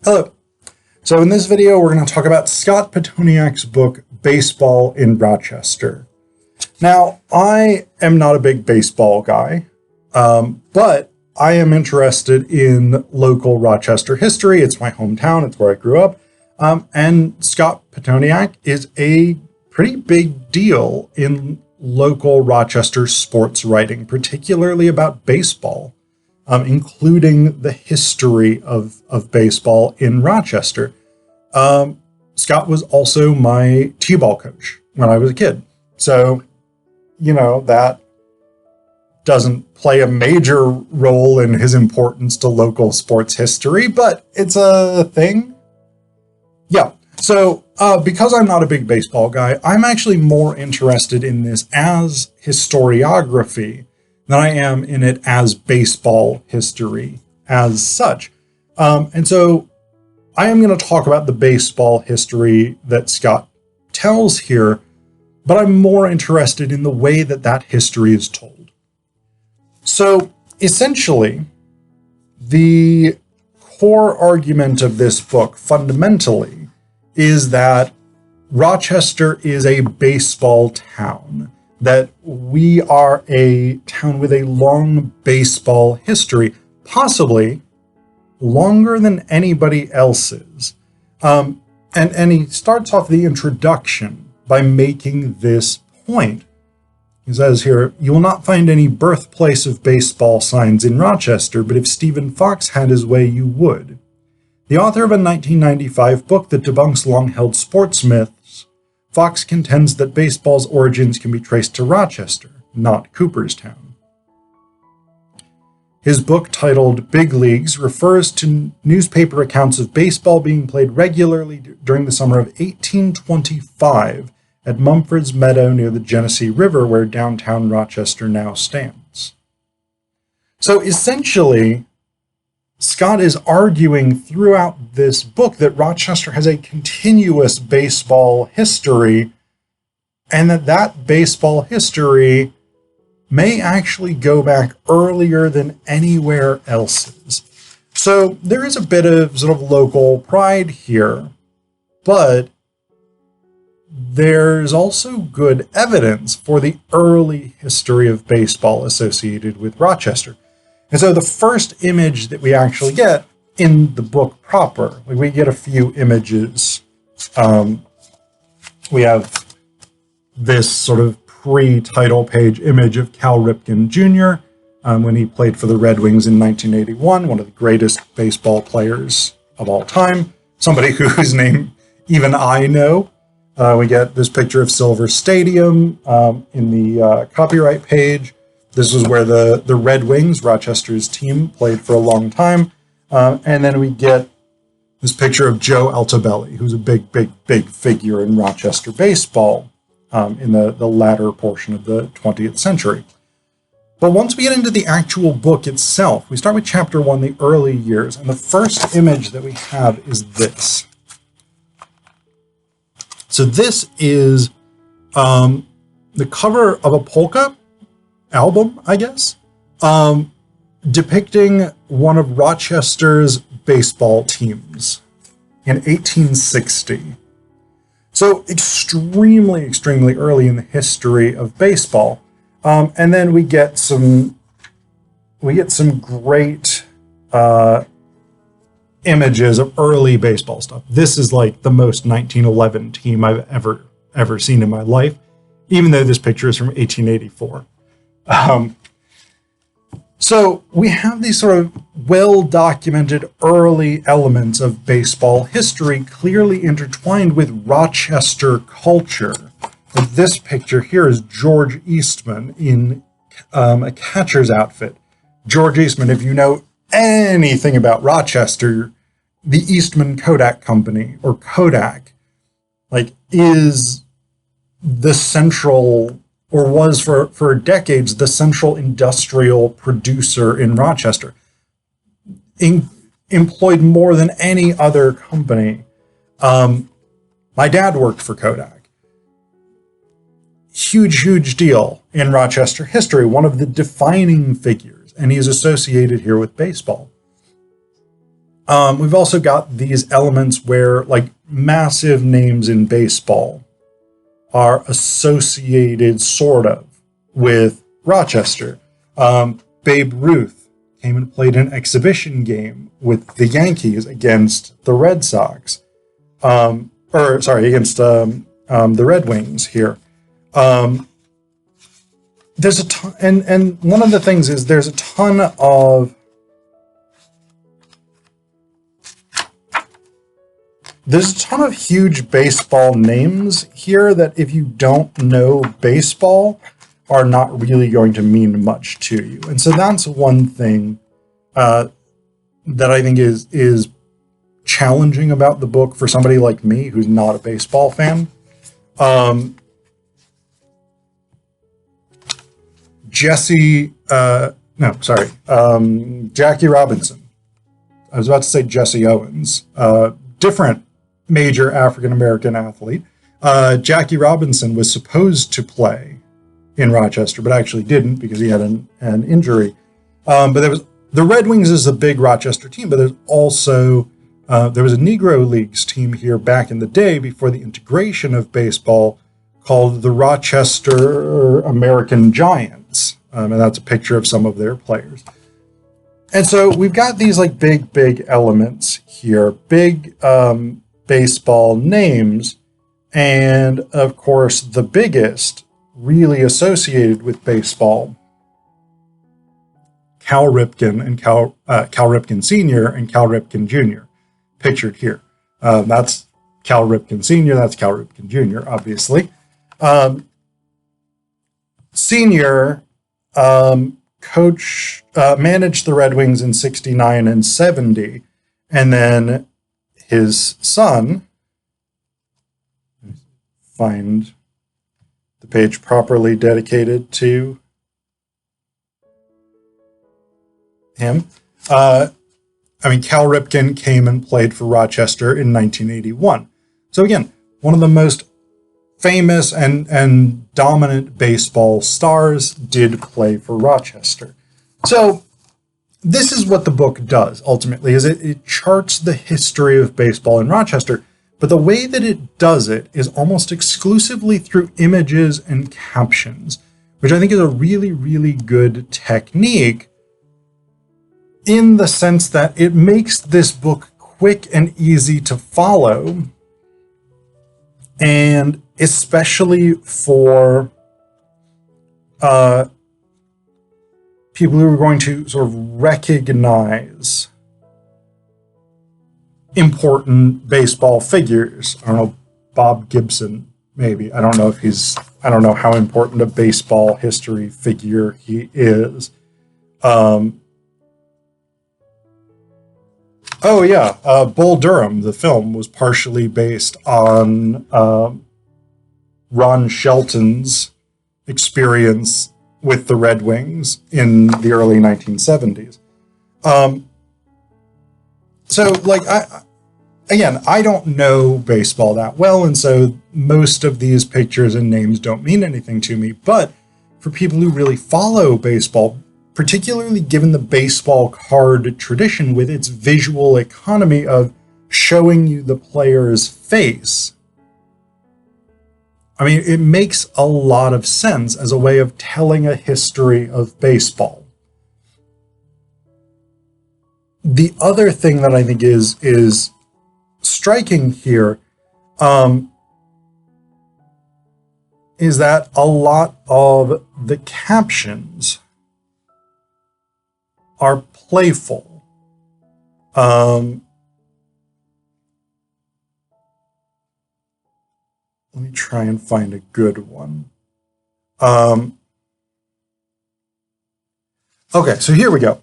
Hello. So in this video, we're going to talk about Scott Pitoniak's book, Baseball in Rochester. Now, I am not a big baseball guy, but I am interested in local Rochester history. It's my hometown. It's where I grew up. And Scott Pitoniak is a pretty big deal in local Rochester sports writing, particularly about baseball. Including the history of baseball in Rochester. Scott was also my t-ball coach when I was a kid. So, that doesn't play a major role in his importance to local sports history, but it's a thing. Yeah. So, because I'm not a big baseball guy, I'm actually more interested in this as historiography than I am in it as baseball history as such. And so I am going to talk about the baseball history that Scott tells here, but I'm more interested in the way that that history is told. So essentially, the core argument of this book fundamentally is that Rochester is a baseball town, that we are a town with a long baseball history, possibly longer than anybody else's. And he starts off the introduction by making this point. He says here, "You will not find any birthplace of baseball signs in Rochester, but if Stephen Fox had his way, you would." The author of a 1995 book that debunks long-held sports myths, Fox contends that baseball's origins can be traced to Rochester, not Cooperstown. His book, titled Big Leagues, refers to newspaper accounts of baseball being played regularly during the summer of 1825 at Mumford's Meadow near the Genesee River, where downtown Rochester now stands. So essentially, Scott is arguing throughout this book that Rochester has a continuous baseball history, and that baseball history may actually go back earlier than anywhere else's. So there is a bit of sort of local pride here, but there's also good evidence for the early history of baseball associated with Rochester. And so the first image that we actually get in the book proper, we get a few images. We have this sort of pre-title page image of Cal Ripken Jr. When he played for the Red Wings in 1981, one of the greatest baseball players of all time, somebody whose name even I know. We get this picture of Silver Stadium in the copyright page. This is where the Red Wings, Rochester's team, played for a long time. And then we get this picture of Joe Altobelli, who's a big figure in Rochester baseball in the latter portion of the 20th century. But once we get into the actual book itself, we start with chapter 1, the early years. And the first image that we have is this. So this is the cover of a polka album, I guess, depicting one of Rochester's baseball teams in 1860. So extremely early in the history of baseball. And then we get some great images of early baseball stuff. This is like the most 1911 team I've ever seen in my life, even though this picture is from 1884. So we have these sort of well-documented early elements of baseball history clearly intertwined with Rochester culture. This picture here is George Eastman in a catcher's outfit. George Eastman, if you know anything about Rochester, the Eastman Kodak Company, or Kodak, is the central, or was for decades, the central industrial producer in Rochester. Employed more than any other company. My dad worked for Kodak. Huge deal in Rochester history, one of the defining figures, and he is associated here with baseball. We've also got these elements where like massive names in baseball are associated sort of with Rochester. Babe Ruth came and played an exhibition game with the Yankees against the Red Sox. Against the Red Wings here. There's a ton, and one of the things is there's a ton of huge baseball names here that if you don't know baseball are not really going to mean much to you. And so that's one thing that I think is challenging about the book for somebody like me who's not a baseball fan. Jackie Robinson. I was about to say Jesse Owens. Different major African-American athlete. Jackie Robinson was supposed to play in Rochester, but actually didn't because he had an injury. But the Red Wings is a big Rochester team, but there's also there was a Negro Leagues team here back in the day before the integration of baseball called the Rochester American Giants. And that's a picture of some of their players. And so we've got these like big elements here, big baseball names. And of course, the biggest really associated with baseball, Cal Ripken and Cal Ripken Sr. and Cal Ripken Jr. pictured here. That's Cal Ripken Sr., that's Cal Ripken Jr., obviously. Senior managed the Red Wings in 69 and 70, and then his son, find the page properly dedicated to him. Cal Ripken came and played for Rochester in 1981. So again, one of the most famous and dominant baseball stars did play for Rochester. So this is what the book does, ultimately, is it charts the history of baseball in Rochester, but the way that it does it is almost exclusively through images and captions, which I think is a really, really good technique in the sense that it makes this book quick and easy to follow, and especially for people who are going to sort of recognize important baseball figures. I don't know, Bob Gibson, maybe. I don't know how important a baseball history figure he is. Bull Durham, the film, was partially based on Ron Shelton's experience with the Red Wings in the early 1970s. I don't know baseball that well, and so most of these pictures and names don't mean anything to me. But for people who really follow baseball, particularly given the baseball card tradition with its visual economy of showing you the player's face, it makes a lot of sense as a way of telling a history of baseball. The other thing that I think is striking here is that a lot of the captions are playful. Let me try and find a good one. Okay, so here we go.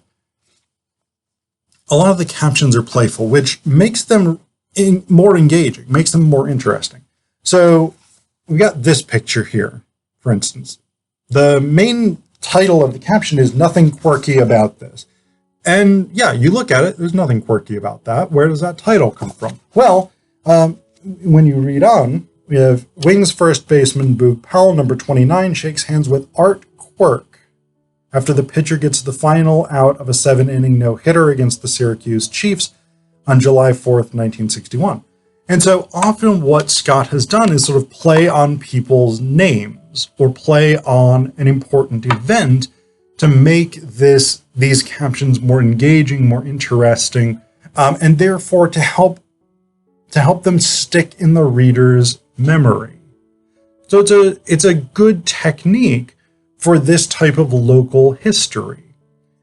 A lot of the captions are playful, which makes them more engaging, makes them more interesting. So we got this picture here, for instance. The main title of the caption is "Nothing Quirky About This." And yeah, you look at it, there's nothing quirky about that. Where does that title come from? Well, when you read on, we have Wings first baseman Boog Powell, number 29, shakes hands with Art Quirk after the pitcher gets the final out of a 7-inning no-hitter against the Syracuse Chiefs on July 4th, 1961. And so often what Scott has done is sort of play on people's names or play on an important event to make these captions more engaging, more interesting, and therefore to help them stick in the reader's memory. So it's a good technique for this type of local history.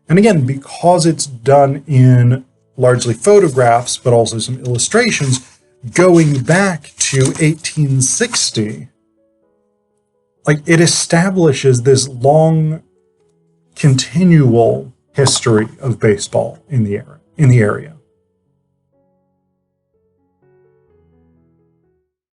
And again, because it's done in largely photographs, but also some illustrations, going back to 1860, like it establishes this long, continual history of baseball in the area.